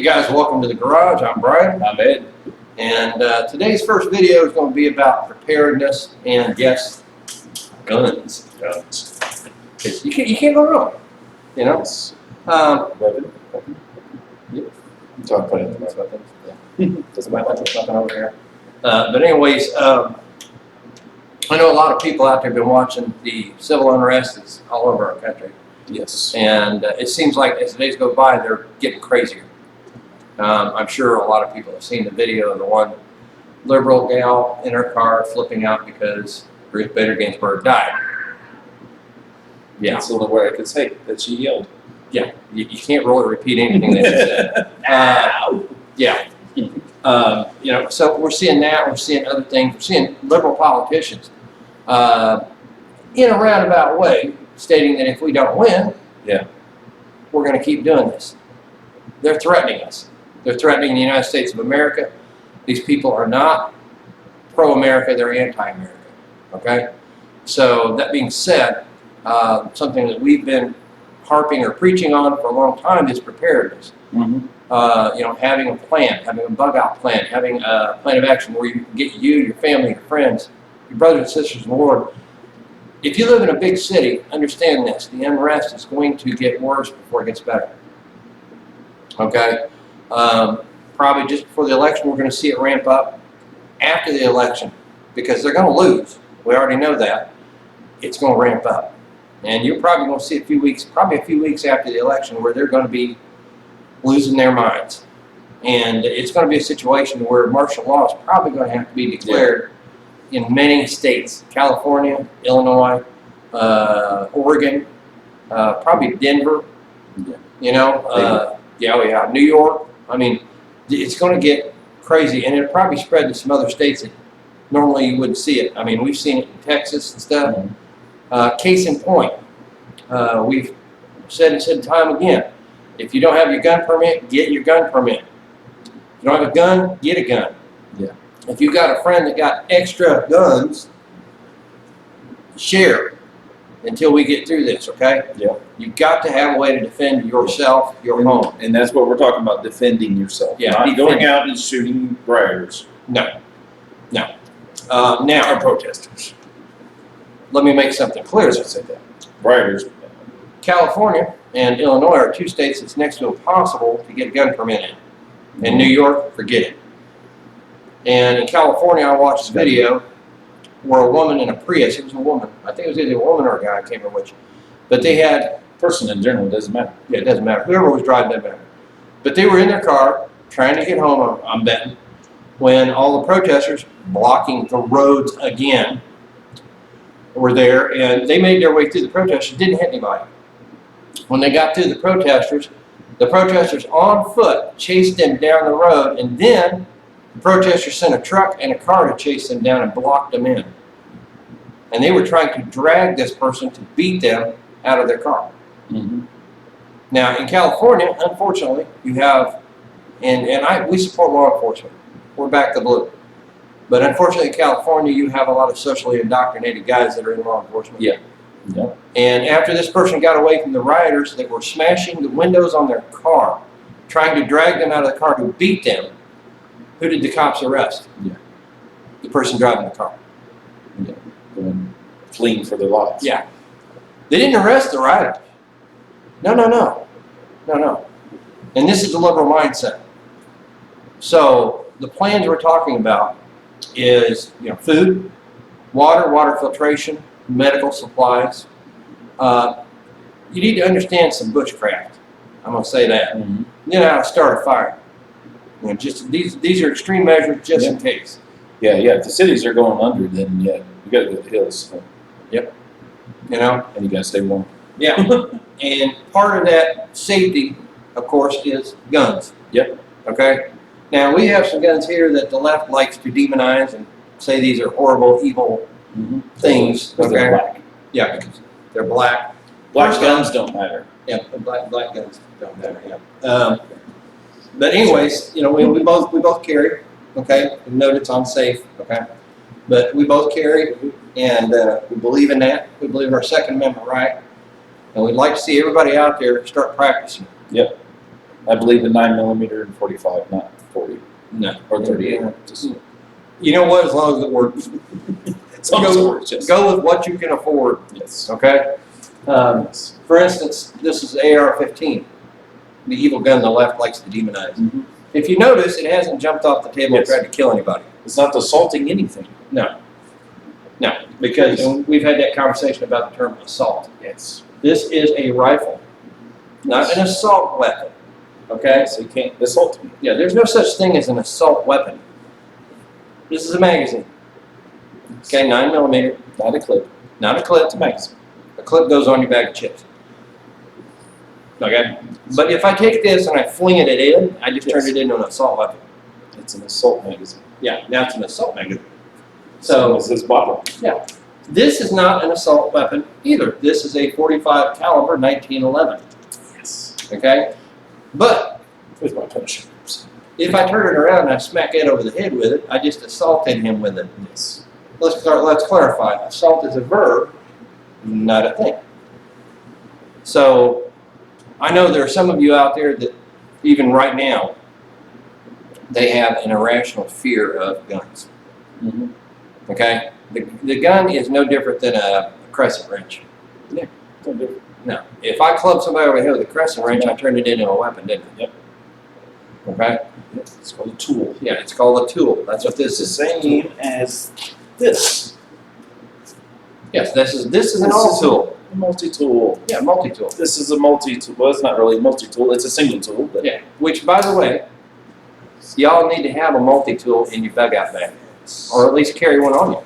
Hey guys, welcome to the garage. I'm Brian. I'm Ed. And today's first video is going to be about preparedness and yes, guns. Guns. 'Cause you can't go wrong. You know. Weapon. Yep. So I put it in my weapons. Yeah. Doesn't matter. There's nothing over here. But anyways, I know a lot of people out there have been watching the civil unrest that's all over our country, Yes. and it seems like as the days go by, they're getting crazier. I'm sure a lot of people have seen the video of the one liberal gal in her car flipping out because Ruth Bader Ginsburg died. Yeah, That's the only way I could say that she yelled. yeah. You can't really repeat anything that she said. Yeah. You know, so we're seeing that. We're seeing other things. We're seeing liberal politicians in a roundabout way stating that if we don't win, Yeah. we're going to keep doing this. They're threatening us. They're threatening the United States of America. These people are not pro-America. They're anti-America. Okay? So that being said, something that we've been harping or preaching on for a long time is preparedness. Mm-hmm. You know, having a plan, having a bug-out plan, having a plan of action where you can get you, your family, your friends, your brothers and sisters in the Lord. If you live in a big city, understand this. The unrest is going to get worse before it gets better. Okay? Probably just before the election, we're going to see it ramp up. After the election, because they're going to lose. We already know that. It's going to ramp up. And you're probably going to see a few weeks after the election where they're going to be losing their minds. And it's going to be a situation where martial law is probably going to have to be declared in many states. California, Illinois, Oregon, probably Denver, Yeah. you know, New York. I mean, it's going to get crazy, and it'll probably spread to some other states that normally you wouldn't see it. I mean, we've seen it in Texas and stuff. Mm-hmm. Case in point, we've said time again, if you don't have your gun permit, get your gun permit. If you don't have a gun, get a gun. Yeah. If you've got a friend that got extra guns, share until we get through this, okay? Yeah. You've got to have a way to defend yourself, your home. And that's what we're talking about, defending yourself. Yeah, Not going defending. out and shooting rioters. No. Now, Or protesters. let me make something clear. As I say that. Rioters. California and Illinois are two states that's next to impossible to get a gun permit in. In New York, forget it. And in California, I watched a video where a woman in a Prius, it was a woman, I think it was either a woman or a guy, I can't remember which, but they had, Person in general, doesn't matter. yeah, it doesn't matter, whoever was driving doesn't matter, but they were in their car trying to get home, I'm betting, when all the protesters blocking the roads again were there, and they made their way through the protesters, didn't hit anybody. When they got through the protesters on foot chased them down the road, and then the protesters sent a truck and a car to chase them down and block them in. And they were trying to drag this person to beat them out of their car. Mm-hmm. Now, in California, unfortunately, you have, we support law enforcement. We're back the blue. But unfortunately, in California, you have a lot of socially indoctrinated guys that are in law enforcement. Yeah. Yeah. And after this person got away from the rioters, they were smashing the windows on their car, trying to drag them out of the car to beat them. Who did the cops arrest? Yeah. The person driving the car. Yeah. Going fleeing for their lives. Yeah. They didn't arrest the rioters. No. And this is the liberal mindset. So the plans we're talking about is, you know, food, water filtration, medical supplies. You need to understand some bushcraft. I'm going to say that. Mm-hmm. You know how to start a fire. You know, just these are extreme measures just in case. Yeah. If the cities are going under, then yeah, you got to go to the hills. So. Yep. You know? And you got to stay warm. Yeah. And part of that safety, of course, is guns. Yep. Okay? Now, we have some guns here that the left likes to demonize and say these are horrible, evil things. Because they're black. Yeah, because they're black. Black First guns don't matter. Yeah, black guns don't matter. Yeah. But anyways, you know, we both carry. Okay, we know it's unsafe. Okay, but we both carry, and we believe in that. We believe our Second Amendment right, and we'd like to see everybody out there start practicing. Yep. I believe in 9mm and 45, not 40 No. or 38. Just, You know what? As long as it works. as long as it works, yes. Go with what you can afford. Yes. Okay. Yes. For instance, this is AR-15. The evil gun on the left likes to demonize. Mhm. If you notice, it hasn't jumped off the table and Yes. tried to kill anybody. It's not assaulting anything. No, because we've had that conversation about the term assault. Yes. This is a rifle, not an assault weapon. Okay? So you can't assault me. Yeah, there's no such thing as an assault weapon. This is a magazine. Okay, 9mm, Not a clip. not a clip. It's a magazine. A clip goes on your bag of chips. Okay? But if I take this and I fling it at Ed, I just turned it into an assault weapon. It's an assault magazine. Yeah, now it's an assault magazine. So So is this bottle. this is not an assault weapon either. This is a .45 caliber 1911. Yes. Okay? But With my punch. if I turn it around and I smack Ed over the head with it, I just assaulted him with it. Yes. Let's clarify. Assault is a verb, not a thing. So I know there are some of you out there that even right now, they have an irrational fear of guns. Mm-hmm. Okay? The gun is no different than a crescent wrench. No. If I club somebody over the head with a crescent wrench, I turned it into a weapon, didn't I? Yep. Okay? It's called a tool. Yeah, it's called a tool. That's what this It's the is. same as this. Yes, this is an all tool. A multi-tool. Yeah, multi-tool. This is a multi-tool. Well, it's not really a multi-tool. It's a single tool. But Yeah. Which, by the way, y'all need to have a multi-tool in your bug-out bag, or at least carry one on you.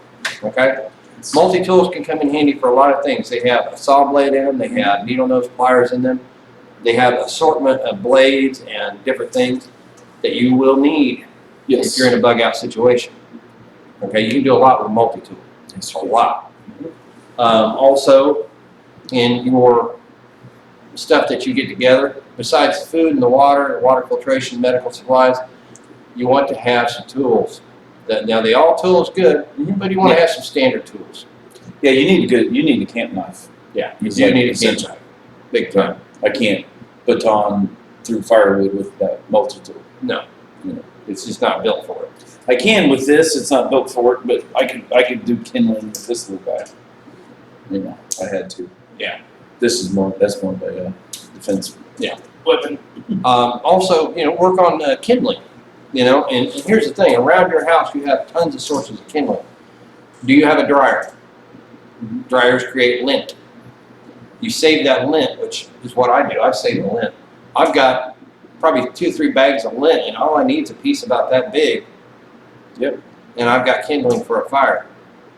Okay? Multi-tools can come in handy for a lot of things. They have a saw blade in them. They have needle nose pliers in them. They have assortment of blades and different things that you will need if you're in a bug-out situation. Okay? You can do a lot with a multi-tool. Yes, A lot. Also, in your stuff that you get together, besides the food and the water filtration, medical supplies, you want to have some tools. Now, the all tool is good, but you want to have some standard tools. Yeah, you need a camp knife. Yeah, you It's do like need a essential. camp knife, big time. I can't baton through firewood with that multi-tool. No, it's just not built for it. I can with this. It's not built for it, but I could do kindling with this little guy. You know, I had to. Yeah. That's more of a defense. Yeah. Weapon. Also, work on kindling. And here's the thing: around your house, you have tons of sources of kindling. Do you have a dryer? Dryers create lint. You save that lint, which is what I do. I save the lint. I've got probably 2 or 3 bags of lint, and all I need is a piece about that big. Yep. And I've got kindling for a fire.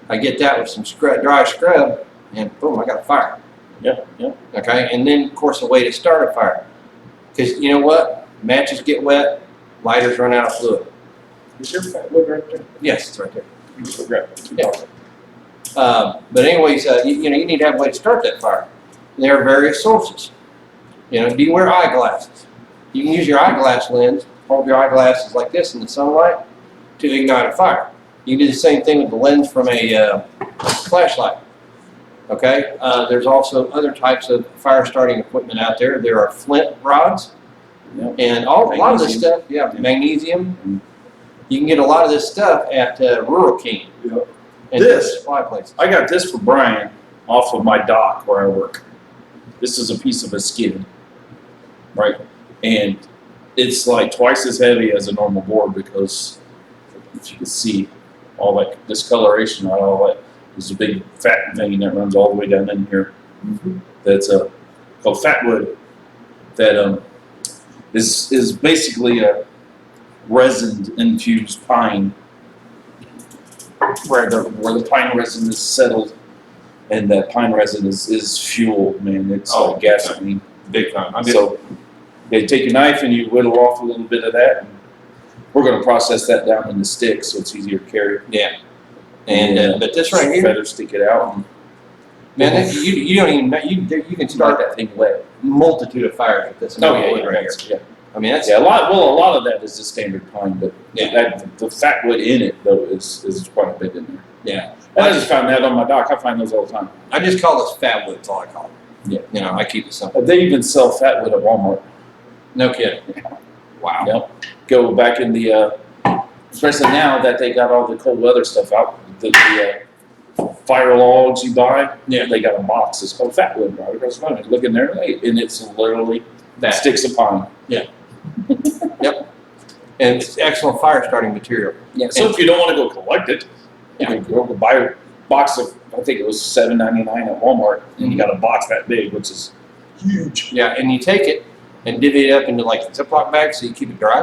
I get that with some dry scrub, and boom, I got a fire. Yep. Okay, and then of course a way to start a fire, because you know what? Matches get wet, lighters run out of fluid. Is your fat wood right there? Yes, it's right there. Yeah. But anyways, you need to have a way to start that fire. And there are various sources. Do you wear eyeglasses? You can use your eyeglass lens, hold your eyeglasses like this in the sunlight to ignite a fire. You can do the same thing with the lens from a flashlight. Okay, there's also other types of fire starting equipment out there. There are flint rods, Yep. and a lot of this Magnesium. stuff, magnesium. You can get a lot of this stuff at Rural King. Yep. And This- supply places. I got this for Brian off of my dock where I work. This is a piece of a skid, right? And it's like twice as heavy as a normal board because if you can see all that discoloration, all that, there's a big fat vein that runs all the way down in here. That's called fatwood. That is basically a resin infused pine where the pine resin is settled, and that pine resin is fuel, man. It's Oh, like gasoline. Big time. So you take a knife and you whittle off a little bit of that. And we're going to process that down into sticks so it's easier to carry. Yeah. And but this right here, feathers stick it out. And man, you don't even know, you can start that thing wet. Multitude of fires with this. Right here. yeah. I mean, that's Yeah, a lot of that is the standard pine, but Yeah. the fat wood in it though is quite a bit in there. yeah. And I just found that on my dock. I find those all the time. I just call this fat wood. That's all I call it. Yeah. I keep it simple. They even sell fat wood at Walmart. No kidding. Wow. Yep. Go back in the, especially now that they got all the cold weather stuff out, the fire logs you buy, Yeah. they got a box that's called Fatwood right across the front. Look in there, and it's literally That. sticks of pine. And it's excellent fire starting material. Yeah. So if you don't want to go collect it, Yeah. you can go buy a box of, I think it was $7.99 at Walmart, and you got a box that big, which is huge. Yeah, and you take it and divvy it up into like Ziploc bags so you keep it dry,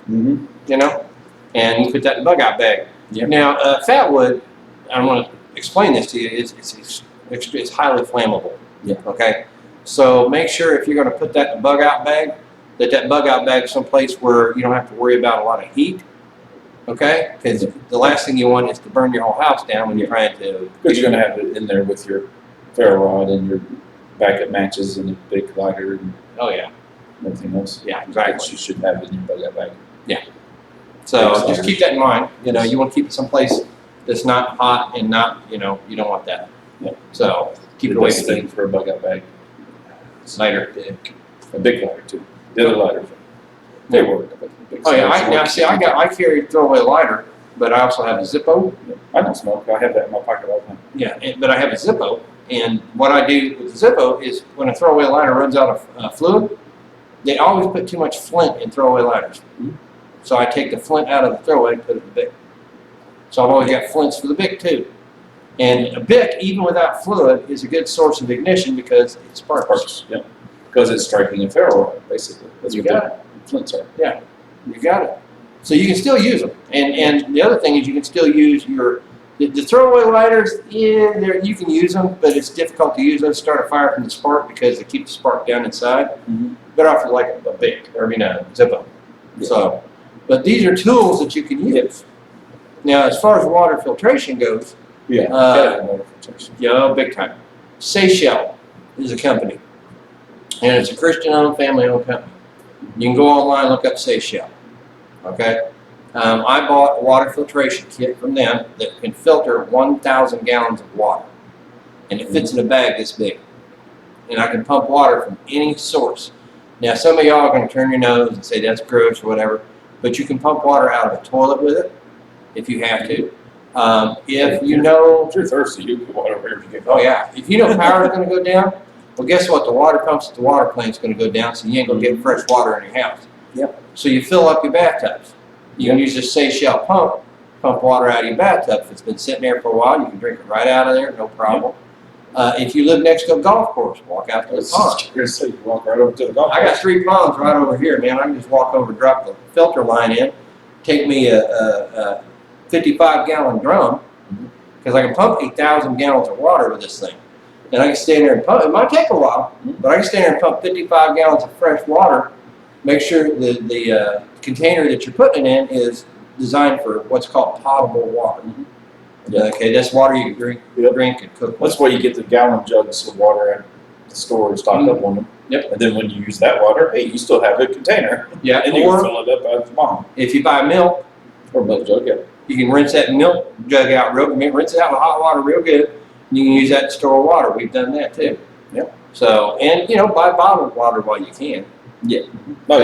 Mm-hmm. you know, and you put that in a bug out bag. Yeah. Now, Fatwood, I want to explain this to you, it's highly flammable. Yeah. Okay? So make sure if you're going to put that in a bug out bag, that bug out bag is someplace where you don't have to worry about a lot of heat. Okay? Because the last thing you want is to burn your whole house down when you're trying to. Because you're going to have it in there with your ferro rod and your backup matches and a big lighter and Oh, yeah. everything else. Yeah, exactly. You should have it in your bug out bag. So just keep that in mind. You know, you want to keep it someplace that's not hot and not, you know, you don't want that. Yeah. So keep it The away best from thing for a bug out bag. lighter. A big lighter too. The other lighter. They work. But the big Oh yeah, size I carry a throwaway lighter, but I also have a Zippo. I don't smoke. I have that in my pocket all the time. Yeah, but I have a Zippo, and what I do with the Zippo is when a throwaway lighter runs out of fluid, they always put too much flint in throwaway lighters. Mhm. So I take the flint out of the throwaway and put it in the Bic. So I've always got flints for the Bic too. And a Bic, even without fluid, is a good source of ignition because it sparks. Sparks. Yeah. Because it's striking a ferro rod, basically. That's You what got the flints are. You got it. So you can still use them. And the other thing is you can still use the throwaway lighters, you can use them, but it's difficult to use those to start a fire from the spark because they keep the spark down inside. Mm-hmm. Better off with like a Bic, or a Zippo. Yeah. So, but these are tools that you can use. Now, as far as water filtration goes, Yeah. big time. Seychelles is a company, and it's a Christian-owned, family-owned company. You can go online, look up Seychelles. Okay, I bought a water filtration kit from them that can filter 1,000 gallons of water, and it fits in a bag this big. And I can pump water from any source. Now, some of y'all are going to turn your nose and say that's gross or whatever, but you can pump water out of a toilet with it if you have to. If you know, If you're thirsty, you can water wherever you get. oh yeah, if you know power is going to go down, well, guess what? The water pumps at the water plant's going to go down, so you ain't going to get fresh water in your house. Yep. So you fill up your bathtubs. You can use this Seychelles pump water out of your bathtub. If it's been sitting there for a while, you can drink it right out of there, no problem. If you live next to a golf course, walk out to the pond. You walk right over to the golf I got course. 3 ponds right over here, man. I can just walk over, drop the filter line in, take me a 55-gallon drum, because I can pump 8,000 gallons of water with this thing. And I can stand there and pump. It might take a while, but I can stand there and pump 55 gallons of fresh water. Make sure the container that you're putting it in is designed for what's called potable water. Yeah. Okay, that's water you can drink and cook with. That's why you get the gallon jugs of water at the store and stock up on them. Yep. And then when you use that water, hey, you still have a container. Yeah, And you can or fill it up out of the bottom. if you buy milk, Or milk jug, yeah. you can rinse that milk jug out rinse it out with hot water real good. You can use that to store water. We've done that too. Yep. So, and buy bottled water while you can. No,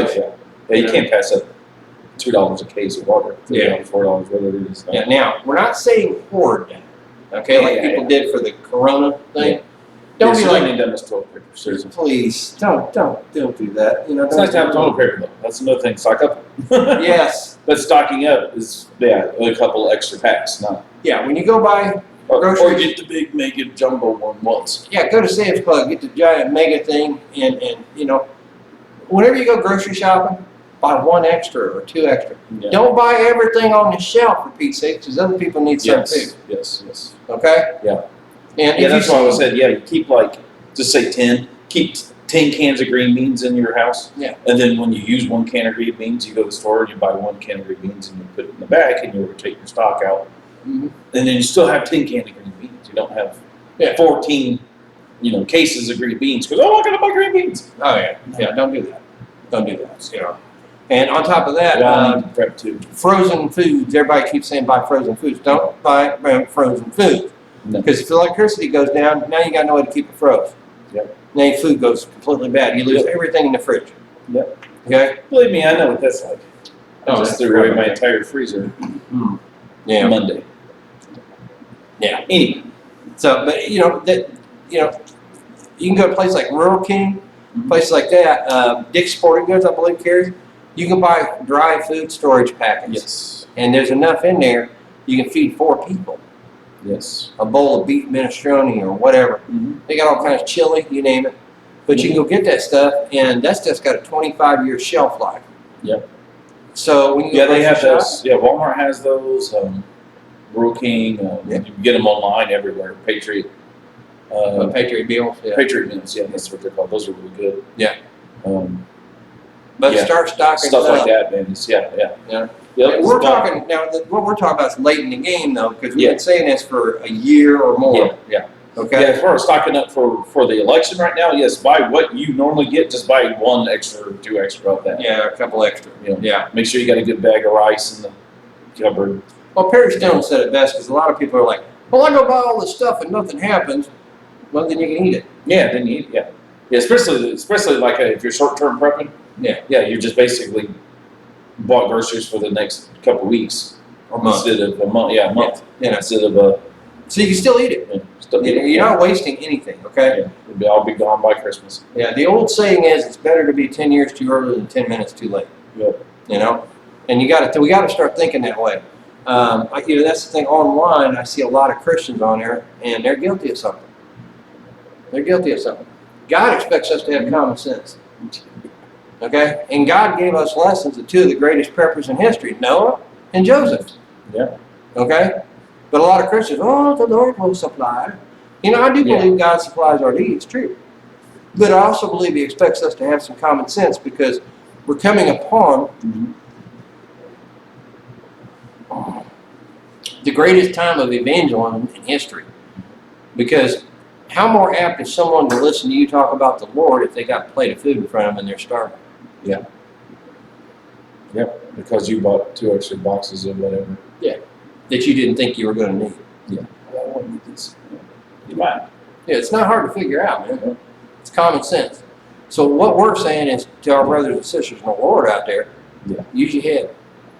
yeah, you can't pass up $2 a case of water. Yeah. $4, whatever it is. Yeah. Now, we're not saying hoard that, okay, like Yeah, people did for the Corona thing. Yeah. Don't be like like, done this toilet paper. Seriously. please, don't do that. It's nice to have toilet paper though. That's another thing. Stock up. Yes. But stocking up is a couple extra packs, not. Yeah. When you go buy, Or Groceries. get the big mega jumbo one once. yeah, go to Sam's Club, get the giant mega thing, and whenever you go grocery shopping, buy 1 extra or 2 extra. Yeah. Don't buy everything on the shelf, for Pete's sake, because other people need some too. Yes. Okay? Yeah. And Yeah, if that's you why I said, you keep just say 10. Keep 10 cans of green beans in your house. Yeah. And then when you use 1 can of green beans, you go to the store and you buy 1 can of green beans and you put it in the bag and you rotate your stock out. Mhm. And then you still have 10 cans of green beans. You don't have Yeah. 14, cases of green beans because, I gotta buy green beans. Oh yeah, don't do that. Don't do that. And on top of that, I need to prep too. frozen foods. Everybody keeps saying buy frozen foods. Don't buy frozen foods No. because if the electricity goes down, now you got no way to keep it frozen. Yep. Now your food goes completely bad. You lose everything in the fridge. Yep. Okay? Believe me, I know what that's like. I Oh, just that's threw away great. my entire freezer Yeah. Monday. Yeah. Anyway. So, but you know, you can go to places like Rural King, Mhm. places like that. Dick's Sporting Goods, I believe, carries. You can buy dry food storage packets. Yes. And there's enough in there, you can feed 4 people. Yes. A bowl of beef minestrone or whatever. Mm-hmm. They got all kinds of chili, you name it. But you can go get that stuff, and that stuff's got a 25-year shelf life. Yep. So when you Yeah, go they have grocery those. Yeah, Walmart has those. Rural King. Yeah. You can get them online everywhere. Patriot. Patriot Meals, yeah. Patriot Meals. Yeah, that's what they're called. Those are really good. Yeah. But But start stocking stuff like up. that, man. Yeah. Yeah. Yep. We're talking now. What we're talking about is late in the game, though, because we've Yeah. been saying this for a year or more. Yeah. Okay. Yeah, as far as stocking up for the election right now, yes, buy what you normally get. Just buy 1 extra or 2 extra of that. Yeah, a couple extra. You know, Yeah. Make sure you got a good bag of rice in the cupboard. Well, Perry Stone said it best because a lot of people are like, "Well, I go buy all this stuff and nothing happens." Well, then you can eat it. Yeah, then you yeah. Especially like if you're short term prepping. Yeah. Yeah, you're just basically bought groceries for the next couple weeks Or month. instead of a month. Yeah, a month You know, instead of a. so you can still eat it. You're not wasting anything. Okay. Yeah, I'll be gone by Christmas. Yeah. The old saying is, it's better to be 10 years too early than 10 minutes too late. Yep. You know, and we got to start thinking that way. That's the thing. Online, I see a lot of Christians on there, and they're guilty of something. They're guilty of something. God expects us to have common sense. Okay, and God gave us lessons of 2 of the greatest preppers in history, Noah and Joseph. Yeah. Okay, but a lot of Christians, oh, the Lord will supply. You know, I do Yeah. believe God supplies our needs, true. But I also believe He expects us to have some common sense because we're coming upon the greatest time of evangelism in history. Because how more apt is someone to listen to you talk about the Lord if they got a plate of food in front of them and they're starving? Yep. Because you bought 2 extra boxes of whatever. That you didn't think you were going to need. I want to eat this. You might. Yeah, it's not hard to figure out, man. It's common sense. So what we're saying is to our brothers and sisters in the Lord out there, Yeah. use your head.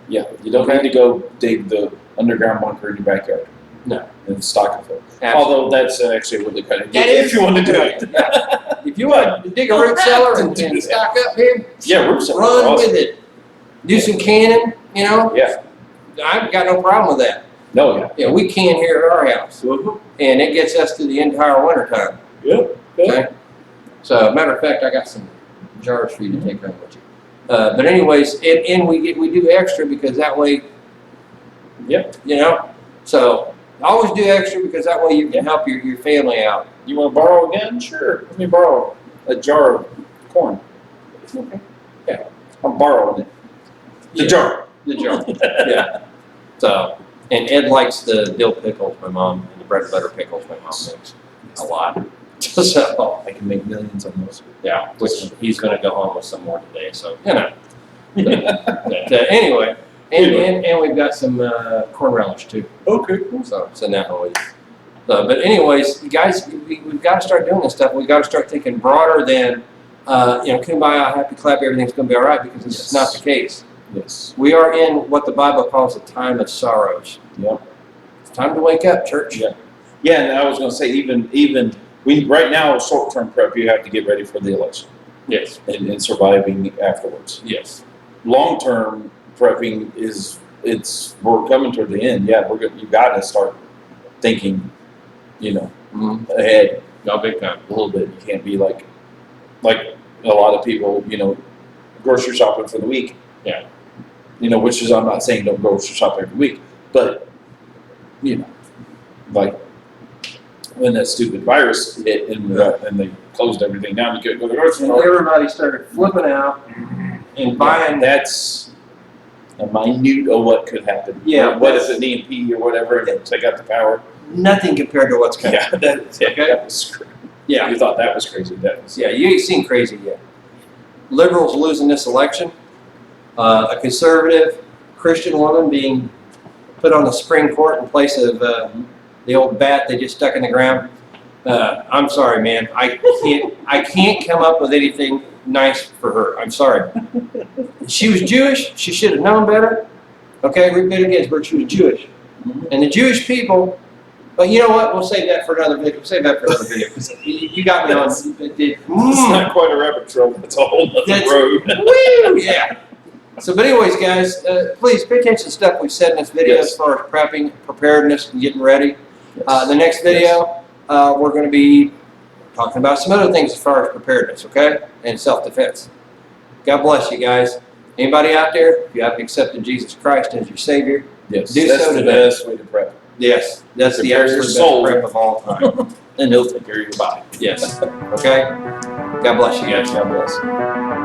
Yeah. You don't need to go dig the underground bunker in your backyard. No. And stock it full. Absolutely. Although that's actually really kind of That if is you want to do right. it. Yeah. If you want to dig a root cellar and stock up here, Yeah, root cellar. run Awesome. with it. Do some canning, you know. Yeah. I've got no problem with that. No, yeah. Yeah, we can here at our house, and it gets us through the entire winter time. Yep. Okay. So, matter of fact, I got some jars for you to take home with you. But anyways, and we do extra because that way, Yep. you know. So always do extra because that way you can help your family out. You want to borrow again? Sure. Let me borrow a jar of corn. Okay. Yeah. I'm borrowing it. The Yeah. jar. The jar. Yeah. So, and Ed likes the dill pickles my mom, and the bread and butter pickles my mom makes a lot. So, I can make millions on those. yeah, which he's going to go home with some more today. So, you know. But, anyway, and we've got some corn relish too. Okay. So, send that away. So, but anyways, you guys, we've got to start doing this stuff. We've got to start thinking broader than, kumbaya, happy clap, everything's going to be all right, because it's just not the case. Yes. We are in what the Bible calls a time of sorrows. Yep. It's time to wake up, church. Yeah. Yeah, and I was going to say, even we right now, short-term prep, you have to get ready for the election Yes. and surviving afterwards. Yes. Long-term prepping we're coming toward the end. Yeah, you got to start thinking, Mm-hmm. ahead No, big time. a little bit. You can't be like a lot of people, grocery shopping for the week. Yeah. Which is, I'm not saying don't grocery shop every week, but like when that stupid virus hit and they closed everything down, you couldn't go to the grocery And store. everybody started flipping out and buying. That's a minute of what could happen. Yeah. What is it, an EMP or whatever, and take out the power? Nothing compared to what's coming. Yeah, that was crazy. Yeah. You thought that was crazy. That was. Yeah, you ain't seen crazy yet. Liberals losing this election. A conservative Christian woman being put on the Supreme Court in place of the old bat they just stuck in the ground. I'm sorry, man. I can't come up with anything nice for her. I'm sorry. She was Jewish. She should have known better. Okay, Ruth Bader Ginsburg, she was Jewish. And the Jewish people, but you know what? We'll save that for another video. We'll save that for another video. 'Cause you got me on. It's not quite a rabbit trail, it's a whole other road. Woo, yeah. So, but anyways, guys, please pay attention to stuff we've said in this video Yes. as far as prepping, preparedness, and getting ready. Yes. The next video, we're going to be talking about some other things as far as preparedness, okay, and self-defense. God bless you guys. Anybody out there, if you haven't accepted Jesus Christ as your Savior, Yes, do that's so the today. best way to prep. yes, that's the Prepare your absolute soul. best prep of all time. And he'll take care of your body. Yes. Okay. God bless you guys. God bless.